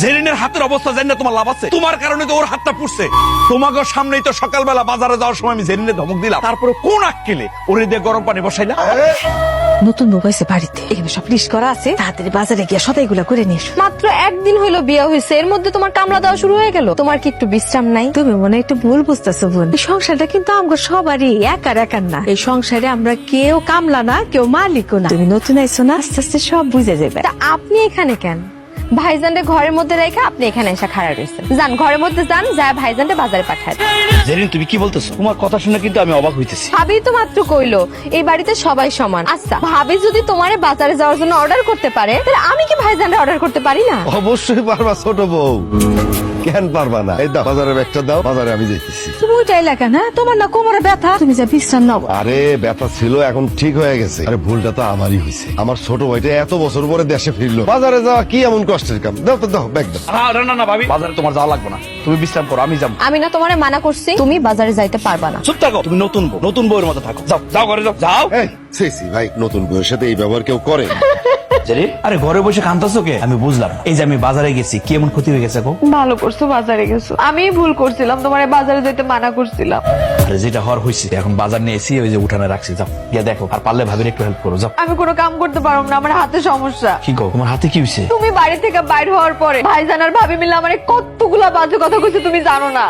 জেরিনের হাতের অবস্থা জানি না তোমার লাভ আছে? তোমার কারণে তো ওর হাতটা পুড়ছে। তোমাকে সামনেই তো সকালবেলা বাজারে যাওয়ার সময় আমি জেরিনে ধমক দিলাম, তারপরে কোন আক্কেলে ওরে দিয়ে গরম পানি বসাইলা? নতুন বউ পাইছে বাড়িতে, এখানে সব লিস্ট করা আছে, তাড়াতাড়ি বাজারে গিয়ে সদাইগুলা করে নিস। মাত্র একদিন হইলো বিয়ে হয়েছে, এর মধ্যে তোমার কামলা দেওয়া শুরু হয়ে গেল। তোমার কি একটু বিশ্রাম নাই? তুমি মনে হয় একটু ভুল বুঝতেছো বোন, এই সংসারটা কিন্তু আমগো সবারই, একার একার না। এই সংসারে আমরা কেউ কামলা না, কেউ মালিকও না। তুমি নতুন আইছো না, আস্তে আস্তে সব বুঝে যাবে। তা আপনি এখানে কেন? ভাইজানরে ঘরের মধ্যে রেখে আপনি এখানে এসে খাড়া রয়েছেন। যান ঘরের মধ্যে যান, যা ভাইজানরে বাজারে পাঠায়। জেরিন তুমি কি বলতেছো? তোমার কথা শুনে কিন্তু আমি অবাক হইতেছি। ভাবি তো মাত্র কইলো এই বাড়িতে সবাই সমান। আচ্ছা ভাবি যদি তোমারে বাজারে যাওয়ার জন্য অর্ডার করতে পারে, তাহলে আমি কি ভাইজানরে অর্ডার করতে পারি না? অবশ্যই পারবা ছোট বউ, কেন পারবা না? এই দাও বাজারে ব্যাগটা দাও, বাজারে আমি যাইতেছি। তুমি ওইটা এলাকা না, তোমার না কোমরে ব্যথা, তুমি যা বিশ্রাম নাও। আরে ব্যথা ছিল, এখন ঠিক হয়ে গেছে। আরে ভুলটা তো আমারই হয়েছে। আমার ছোট ভাইটা এত বছর পরে দেশে ফিরলো, বাজারে যাওয়া কি এমন কষ্টের কাম? দাও তো দাও, ব্যাগ দাও। না না ভাবি, বাজারে তোমার যাওয়া লাগবে না, তুমি বিশ্রাম করো, আমি যাবো। আমি না তোমারে মানা করছি, তুমি বাজারে যাইতে পারবা না। চুপ থাকো, তুমি নতুন বউয়ের মতো থাকো। যাও যাও ঘরে যাও যাও। এই সি ভাই, নতুন বউয়ের সাথে এই ব্যবহার কেউ করে? জেরিন আরে ঘরে বসে কাঁদতেছো কে? আমি বুঝলাম, এই যে আমি বাজারে গেছি, কি এমন ক্ষতি হয়ে গেছে গো? ভালো করছো বাজারে গেছো, আমি ভুল করছিলাম, তোমারে বাজারে যেতে মানা করছিলাম। আরে যেটা হওয়ার হয়েছে, এখন বাজার নিয়ে এসি ওই যে উঠানে রাখছি, যাও গিয়ে দেখো, আর পারলে ভাবির একটু হেল্প করো, যাও। আমি কোনো কাম করতে পারবো না, আমার হাতে সমস্যা। কি গো তোমার হাতে কি হয়েছে? তুমি বাড়ি থেকে বাইর হওয়ার পরে ভাইজান আর ভাবি মিলে আমার কতগুলা বাজে কথা কইছে, তুমি জানো না?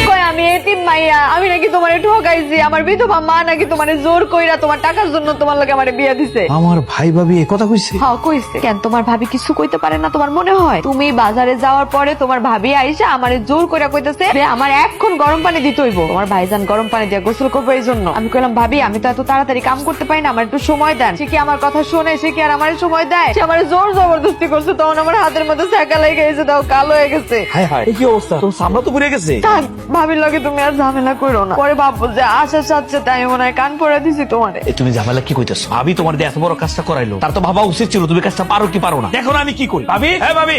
কই আমি এতিম মাইয়া, আমি নাকি তোমারে ঠকাইছি, আমার বিধবা মা নাকি তোমারে জোর কইরা তোমার টাকার জন্য তোমার লগে আমারে বিয়ে দিছে। আমার ভাই ভাবি এ কথা কইছে? হ্যাঁ কইছে। কেন তোমার ভাবি কিছু কইতে পারে না তোমার মনে হয়? তুমি বাজারে যাওয়ার পরে তোমার ভাবি আইসা আমারে জোর কইরা কইতেছে যে আমার এখন গরম পানি দিতে হইব, তোমার ভাইজান গরম পানি দিয়ে গোসল করবো এই জন্য। আমি কইলাম ভাবি আমি তো এত তাড়াতাড়ি কাম করতে পারি না, আমার একটু সময় দেন। সে কি আমার কথা শোনে? সে কি আর আমার সময় দেয়? সে আমার জোর জবরদস্তি করছে, তখন আমার হাতের মধ্যে ছ্যাঁকা লেগে গেছে, দাও কালো হয়ে গেছে। হায় হায়, কি অবস্থা? তোর সামনে তো পুড়ে গেছে। থাক ভাবির লগে তুমি আর ঝামেলা করো না, পরে ভাববো যে আশার সাথে তাই মনে হয় কান পড়ে দিছি তোমারে। তুমি ঝামেলা কি কইতেছো? ভাবি তোমার দিয়ে এত বড় কাজটা করাইলো, তার তো ভাবা উচিত ছিল তুমি কাজটা পারো কি পারো না। দেখো না আমি কি করি। ভাবি, হ্যাঁ ভাবি,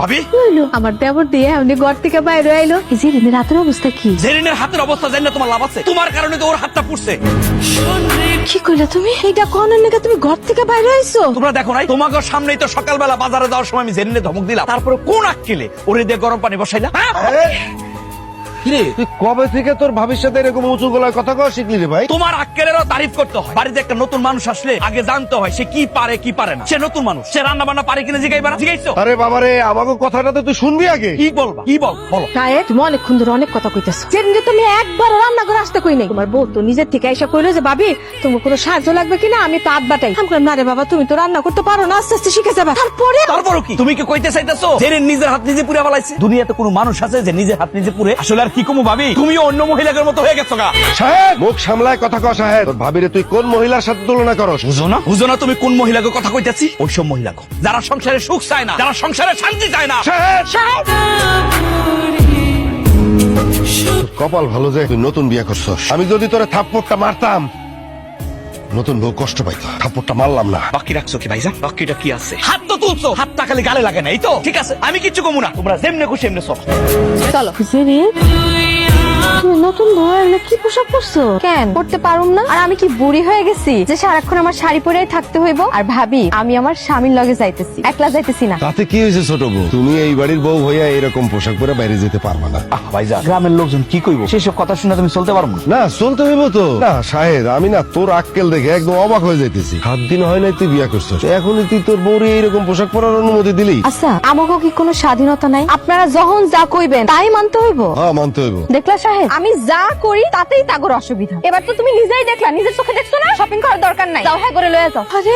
ভাবি আমার দেবর দিয়ে উনি ঘর থেকে বাইরে আইলো। এই যে রিনের হাতের অবস্থা কি? জেরিনের হাতের অবস্থা জানি না তোমার লাভ আছে? তোমার কারণে তো ওর হাতটা পুড়ছে। কি কইলা তুমি? এইটা কোন নাকি তুমি ঘর থেকে বাইরে আইছো? তোমরা দেখো নাই? তোমাকে সামনেই তো সকালবেলা বাজারে যাওয়ার সময় আমি জেরিনে ধমক দিলাম, তারপরে কোন আক্কেলে ওরে দিয়ে গরম পানি বসাইলা? তুই কবে থেকে তোর ভাবির সাথে এরকম উঁচু গলায় কথা কওয়া শিখলি রে ভাই? তোমার আক্কেলেরও তারিফ করতে হয়। বাড়িতে একটা নতুন মানুষ আসলে আগে জানতে হয় সে কি পারে কি পারে না। সে নতুন মানুষ, সে রান্না বান্না পারে কিনা জিগাইবা না? জিগাইছো? আরে বাবারে, আমাকে কথাটা তো তুই শুনবি আগে। কি বলবা? কি বলো? সাহেব তুমি অনেকক্ষণ ধরে অনেক কথা কইতেছো, যেদিন তুমি একবার রান্না করে আসতে কই নাই। তোমার বউ তো নিজের থেকে এসে কইলো যে ভাবি তোমার কোনো সাহায্য লাগবে কিনা, আমি তো হাত বাটাই। আমি কইলাম না রে বাবা, তুমি তো রান্না করতে পারো না, আস্তে আস্তে শিখে যাবে। তারপরও কি তুমি কি কইতে চাইতেছো জেরিন নিজের হাত নিজে পুড়ে ফেলাইছে? দুনিয়াতে কোনো মানুষ আছে যে নিজের হাত নিজে পুড়ে? আসলে আর কি কমু ভাবি, তুমিও অন্য মহিলাদের মতো হয়ে গেছো গা। সাহেব মুখ সামলায় কথা কও সাহেব। তোর ভাবিরে তুই কোন মহিলার সাথে তুলনা করস? বুঝো না তুমি কোন মহিলাকে কথা কইতেছি? ওইসব মহিলাকে যারা সংসারে সুখ চায় না, যারা সংসারে শান্তি চায় না। সাহেব, কপাল ভালো যে তুই নতুন বিয়ে করছস। আমি যদি তোরে থাপ্পড়টা মারতাম, নতুন বউ কষ্ট পাইতো। থাপ্পড়টা মারলাম না। বাকি রাখছো কি ভাইজা? বাকিটা কি আছে? হাত তো তুলছো, হাতটা খালি গালে লাগে না, এই তো ঠিক আছে। আমি কিচ্ছু কমু না, তোমরা যেমনে খুশি এমনি চলো। চলো। তুমি নতুন বউ এলে কি পোশাক পরছো? কেন পড়তে পারুম না? আর আমি কি বুড়ি হয়ে গেছি যে সারাক্ষণ আমার শাড়ি পরেই থাকতে হইব? আর ভাবি আমি আমার স্বামীর লগে যাইতেছি, একলা যাইতেছি না। তাতে কি হয়েছে ছোট বউ? তুমি এই বাড়ির বউ হইয়া এরকম পোশাক পরে বাইরে যেতে পারবা না। ভাইজা গ্রামের লোকজন কি কইবো? সেসব কথা শুনে তুমি চলতে পারবো না। না চলতে হইব তো। না শাহেদ, আমি না তোর আক্কেল দেখে একদম অবাক হয়ে যাইতেছি। 7 দিন হয় নাই তুই বিয়া করছস, এখনই তুই তোর বউরে এইরকম পোশাক পরার অনুমতি দিলি? আচ্ছা আমাকেও কি কোনো স্বাধীনতা নাই? আপনারা যখন যা কইবেন তাই মানতে হইব? হ্যাঁ মানতে হইব। দেখলা সাহেব, আমি যা করি তাতেই তাগর অসুবিধা। এবার তো তুমি নিজেই দেখলা, নিজের চোখে দেখছো না? শপিং করার দরকার নাই, যাও হ্যাঁ করে লয়ে যাও। আরে